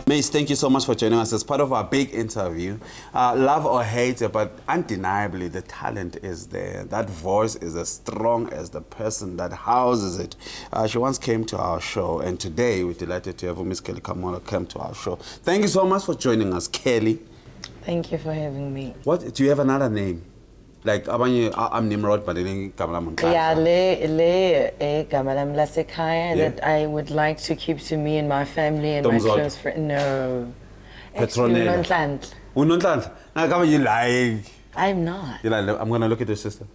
Mace, thank you so much for joining us as part of our big interview. Love or hate it, but undeniably the talent is there. That voice is as strong as the person that houses it. She once came to our show, and today we're delighted to have Miss Kelly Khumalo come to our show. Thank you so much for joining us, Kelly. Thank you for having me. What do you have another name? Like I'm Nimrod, but then yeah, that I would like to keep to me and my family and my close friends. No. Petronella. You like? I'm not. You're like, I'm gonna look at your sister.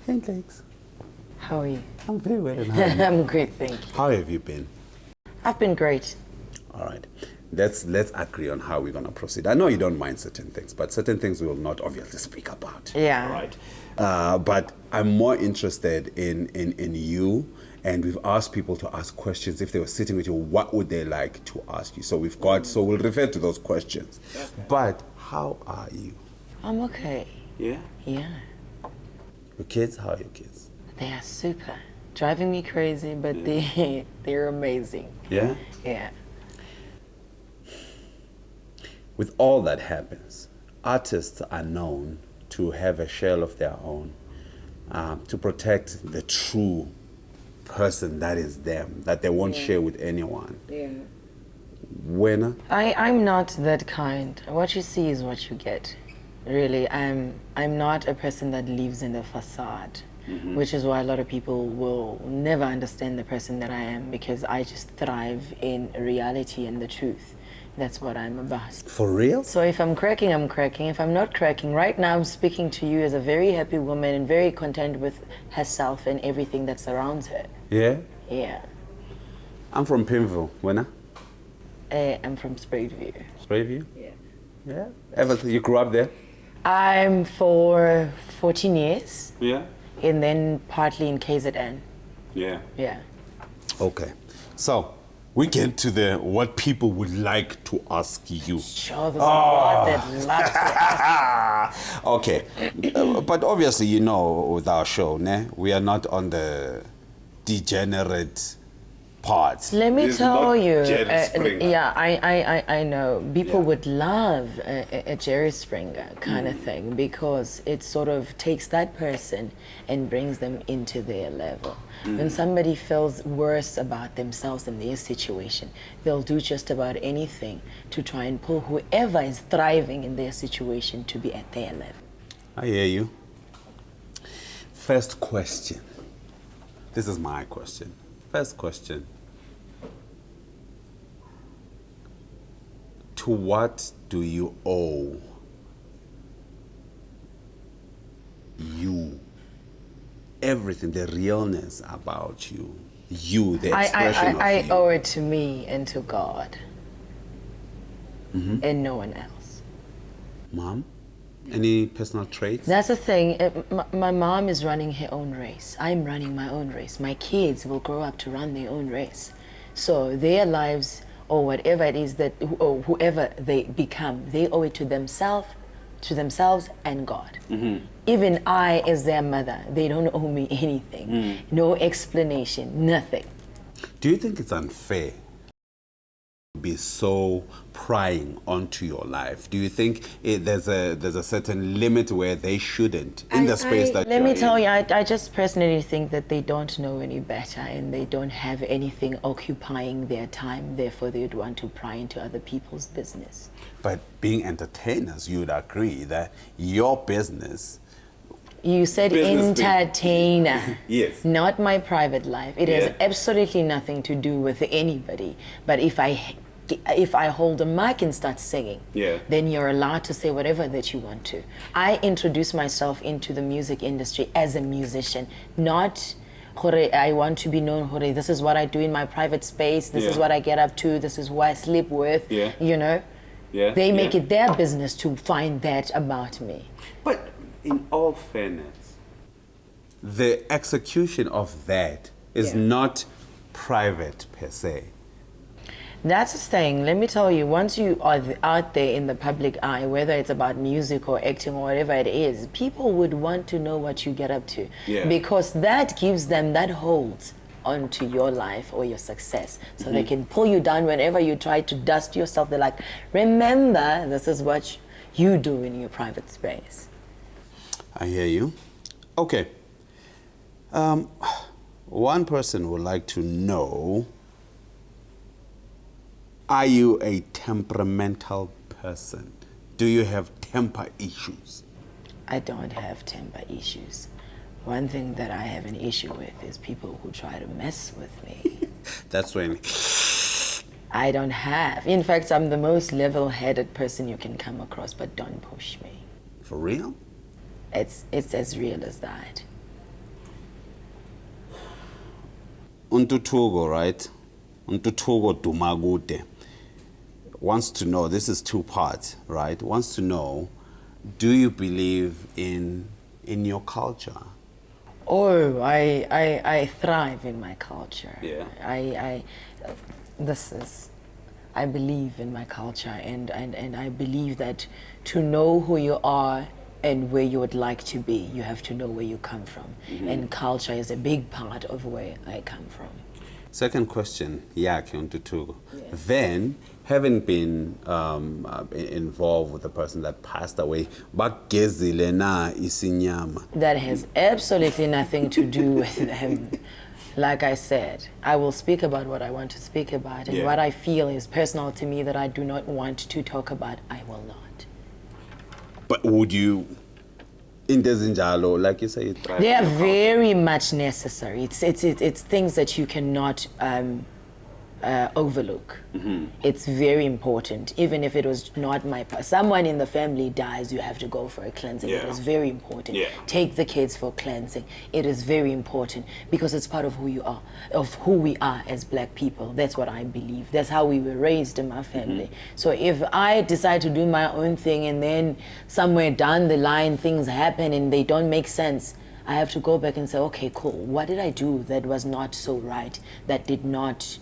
Thanks. How are you? I'm very well. And how are you? I'm great, thank you. How have you been? I've been great. All right. Let's agree on how we're going to proceed. I know you don't mind certain things, but certain things we will not obviously speak about. Yeah. Right. But I'm more interested in you, and we've asked people to ask questions. If they were sitting with you, what would they like to ask you? So we'll refer to those questions. Okay. But how are you? I'm okay. Yeah? Yeah. Your kids, how are your kids? They are super. Driving me crazy, but yeah. they're amazing. Yeah? Yeah. With all that happens, artists are known to have a shell of their own, to protect the true person that is them, that they won't share with anyone. Yeah. When? I'm not that kind. What you see is what you get. Really, I'm not a person that lives in the facade, which is why a lot of people will never understand the person that I am, because I just thrive in reality and the truth. That's what I'm about. For real? So if I'm cracking, I'm cracking. If I'm not cracking, right now I'm speaking to you as a very happy woman and very content with herself and everything that surrounds her. Yeah? Yeah. I'm from Pimville. When? I'm from Spruitview. Spruitview? Yeah. Yeah? You grew up there? I'm for 14 years. Yeah. And then partly in KZN. Yeah. Yeah. Okay. So, we get to what people would like to ask you. Sure, there's a lot that loves to ask. Okay. But obviously, you know, with our show, we are not on the degenerate part. Let me tell you, yeah, I know. People would love a Jerry Springer kind of thing, because it sort of takes that person and brings them into their level. When somebody feels worse about themselves and their situation, they'll do just about anything to try and pull whoever is thriving in their situation to be at their level. I hear you. First question. This is my question. First question. To what do you owe you? Everything, the realness about you, the expression of you. I owe it to me and to God, and no one else. Mom, any personal traits? That's the thing. My mom is running her own race. I'm running my own race. My kids will grow up to run their own race. So their lives, or whatever it is that, or whoever they become, they owe it to themselves and God. Even I, as their mother, they don't owe me anything. No explanation, nothing. Do you think it's unfair to be so prying onto your life? Do you think there's a certain limit where they shouldn't in the space that let me tell you, I just personally think that they don't know any better, and they don't have anything occupying their time, therefore they would want to pry into other people's business. But being entertainers, you would agree that your business... You said entertainer. Yes. Not my private life. It has absolutely nothing to do with anybody. But if I hold a mic and start singing, then you're allowed to say whatever that you want to. I introduce myself into the music industry as a musician, not I want to be known, this is what I do in my private space, this is what I get up to, this is who I sleep with, you know. They make it their business to find that about me. But in all fairness, the execution of that is not private per se. That's the thing. Let me tell you, once you are out there in the public eye, whether it's about music or acting or whatever it is, people would want to know what you get up to. Because that gives them that hold onto your life or your success. So they can pull you down whenever you try to dust yourself. They're like, remember, this is what you do in your private space. I hear you. Okay. One person would like to know, are you a temperamental person? Do you have temper issues? I don't have temper issues. One thing that I have an issue with is people who try to mess with me. That's when... I don't have. In fact, I'm the most level-headed person you can come across, but don't push me. For real? It's as real as that. Untutugo, right? Untutugo Dumagude wants to know, this is two parts, right? Wants to know, do you believe in your culture? Oh, I thrive in my culture. Yeah. I believe in my culture, and I believe that to know who you are and where you would like to be, you have to know where you come from. And culture is a big part of where I come from. Second question, then, having been involved with the person that passed away, that has absolutely nothing to do with him. Like I said, I will speak about what I want to speak about, and what I feel is personal to me that I do not want to talk about, I will not. But would you, in Dezinjalo, like you say, they are very much necessary. It's things that you cannot overlook. It's very important. Even if it was not someone in the family dies, you have to go for a cleansing. It is very important. Take the kids for cleansing. It is very important because it's part of who you are, of who we are as black people. That's what I believe. That's how we were raised in my family. So if I decide to do my own thing and then somewhere down the line things happen and they don't make sense, I have to go back and say, okay, cool. What did I do that was not so right, that did not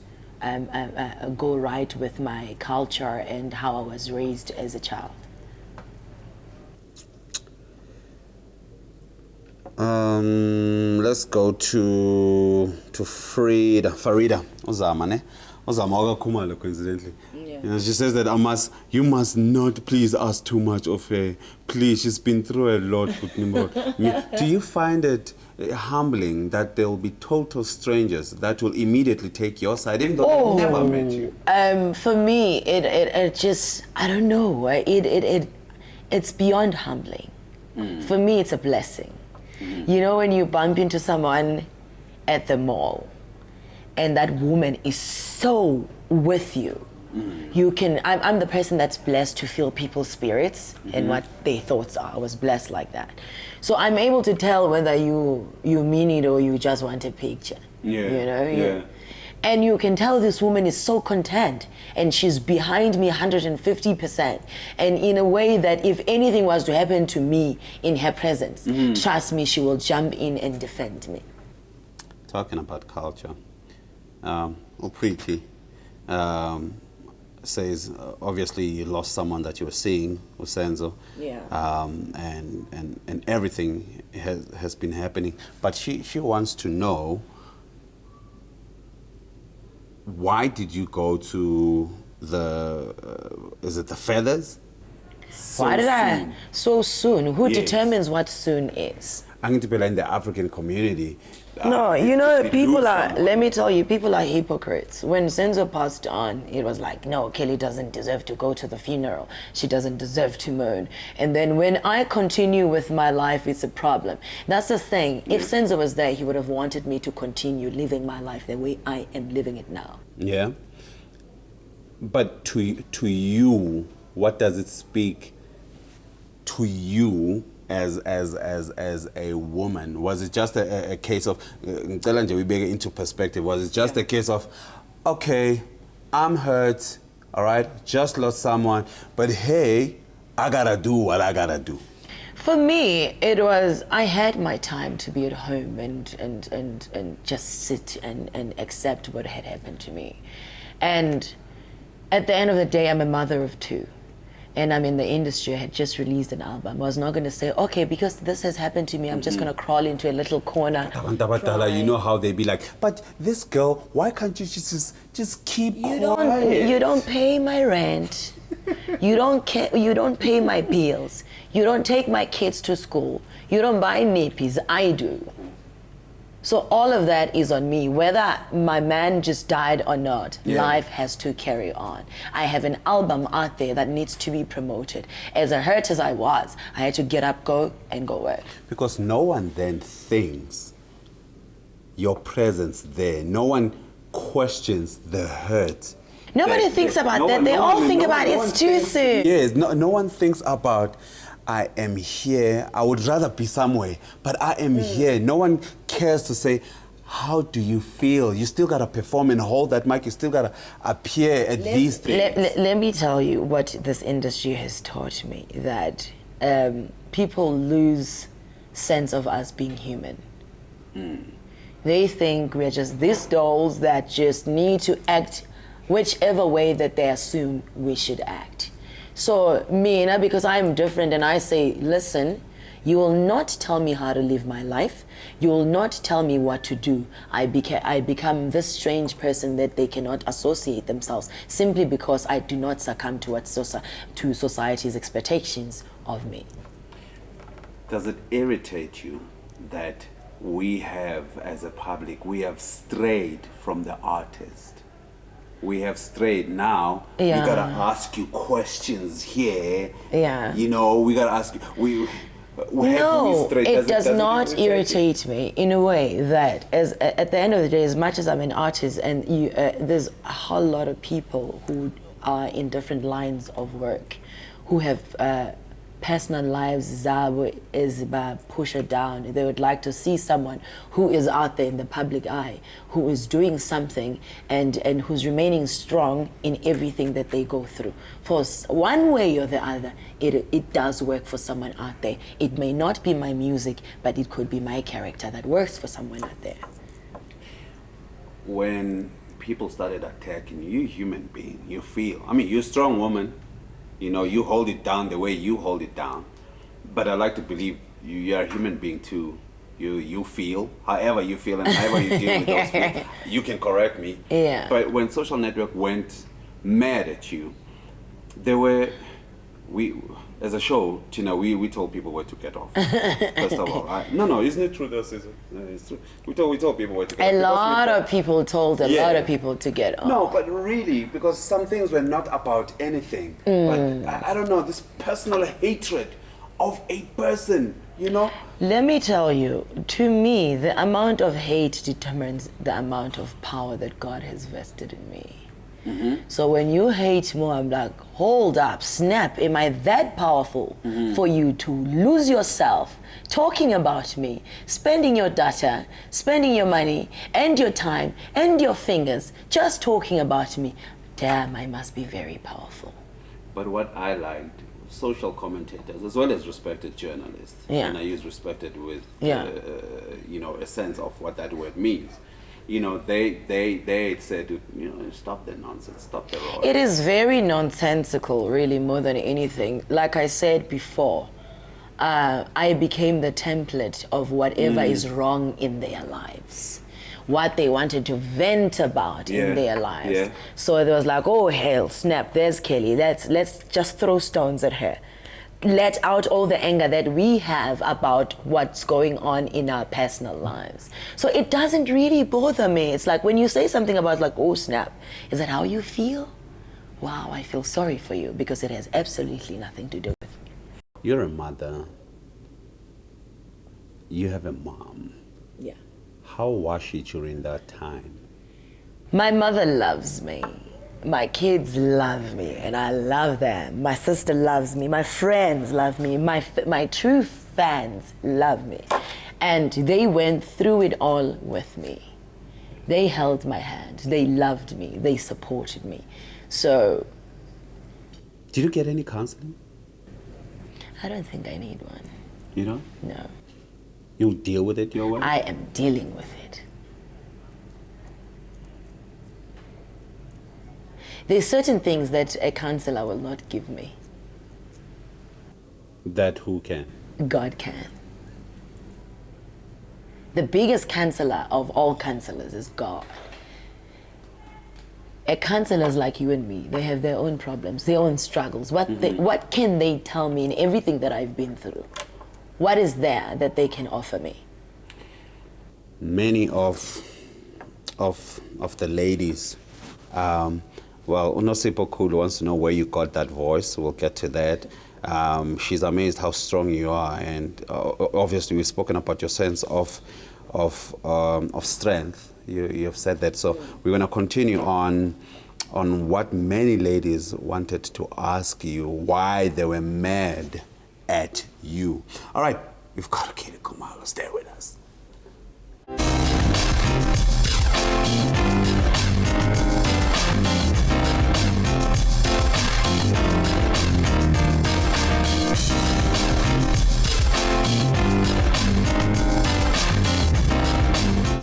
go right with my culture and how I was raised as a child? Let's go to Farida Ozama, Kelly Khumalo, coincidentally. You know, she says that you must not please ask too much of her. Please, she's been through a lot with Nimrod. Do you find it humbling that there will be total strangers that will immediately take your side, even though they've never met you? For me, it just, I don't know. It's beyond humbling. For me, it's a blessing. You know, when you bump into someone at the mall, and that woman is so with you. I'm the person that's blessed to feel people's spirits and what their thoughts are. I was blessed like that. So I'm able to tell whether you mean it or you just want a picture. And you can tell this woman is so content and she's behind me 150%. And in a way that if anything was to happen to me in her presence, trust me, she will jump in and defend me. Talking about culture, Upriti says, obviously you lost someone that you were seeing with Senzo, and everything has been happening. But she wants to know, why did you go to is it the Feathers? So soon? Who determines what soon is? I need to be in the African community. No, you know, let me tell you, people are hypocrites. When Senzo passed on, it was like, no, Kelly doesn't deserve to go to the funeral. She doesn't deserve to mourn. And then when I continue with my life, it's a problem. That's the thing. If Senzo was there, he would have wanted me to continue living my life the way I am living it now. Yeah. But to you, what does it speak to you as a woman? Was it just a case of, we bring it into perspective, was it just a case of, okay, I'm hurt, all right, just lost someone, but hey, I gotta do what I gotta do? For me, it was, I had my time to be at home and just sit and accept what had happened to me. And at the end of the day, I'm a mother of two. and I'm in the industry, I had just released an album. I was not going to say, okay, because this has happened to me, I'm just going to crawl into a little corner. You know how they be like, but this girl, why can't you just keep quiet? You don't pay my rent. You don't pay my bills. You don't take my kids to school. You don't buy nappies. I do. So all of that is on me. Whether my man just died or not, life has to carry on. I have an album out there that needs to be promoted. As hurt as I was, I had to get up, go work. Because no one then thinks your presence there. No one questions the hurt. Nobody thinks about that. They all think about it's too soon. Yes, no one thinks about, I am here. I would rather be somewhere, but I am here. No one cares to say, how do you feel? You still got to perform and hold that mic. You still got to appear at these things. Let me tell you what this industry has taught me, that people lose sense of us being human. They think we're just these dolls that just need to act whichever way that they assume we should act. So me, because I'm different, and I say, listen, you will not tell me how to live my life. You will not tell me what to do. I become this strange person that they cannot associate themselves simply because I do not succumb to to society's expectations of me. Does it irritate you that we have, as a public, we have strayed from the artist? We have strayed now. We gotta ask you questions here. You know, we gotta ask you. No, it does not irritate me in a way that, at the end of the day, as much as I'm an artist, and there's a whole lot of people who are in different lines of work, who have personal lives zabo is pushed down. They would like to see someone who is out there in the public eye, who is doing something and who's remaining strong in everything that they go through. For one way or the other, it does work for someone out there. It may not be my music, but it could be my character that works for someone out there. When people started attacking you, human being, you feel, I mean, you're a strong woman. You know, you hold it down the way you hold it down. But I like to believe you're a human being too. You feel, however you feel and however you deal with those feelings. You can correct me. Yeah. But when social network went mad at you, as a show, Tina, we told people where to get off. First of all, no, isn't it true? It's true. We told people where to get off. A lot of people told a lot of people to get off. No, but really, because some things were not about anything. But I don't know, this personal hatred of a person, you know? Let me tell you, to me, the amount of hate determines the amount of power that God has vested in me. So when you hate more, I'm like, hold up, snap, am I that powerful for you to lose yourself talking about me, spending your data, spending your money and your time and your fingers just talking about me? Damn, I must be very powerful. But what I liked, social commentators as well as respected journalists, and I use respected with you know, a sense of what that word means. You know, they said, you know, stop the nonsense, stop the rot. It is very nonsensical, really, more than anything. Like I said before, I became the template of whatever is wrong in their lives, what they wanted to vent about in their lives. So it was like, oh hell, snap, there's Kelly, let's just throw stones at her. Let out all the anger that we have about what's going on in our personal lives. So it doesn't really bother me. It's like when you say something about like, oh snap, is that how you feel? Wow, I feel sorry for you, because it has absolutely nothing to do with me. You're a mother. You have a mom. Yeah. How was she during that time? My mother loves me. My kids love me, and I love them. My sister loves me. My friends love me. My true fans love me. And they went through it all with me. They held my hand. They loved me. They supported me. So... Did you get any counseling? I don't think I need one. You don't? No. You'll deal with it your way? I am dealing with it. There's certain things that a counselor will not give me. That who can? God can. The biggest counselor of all counselors is God. Counselors like you and me, they have their own problems, their own struggles. What can they tell me in everything that I've been through? What is there that they can offer me? Many of the ladies, well, Unosipo Kulu wants to know where you got that voice. We'll get to that. She's amazed how strong you are, and obviously we've spoken about your sense of strength. You have said that, so we're going to continue on what many ladies wanted to ask you, why they were mad at you. All right, we've got Kelly Khumalo. Stay with us.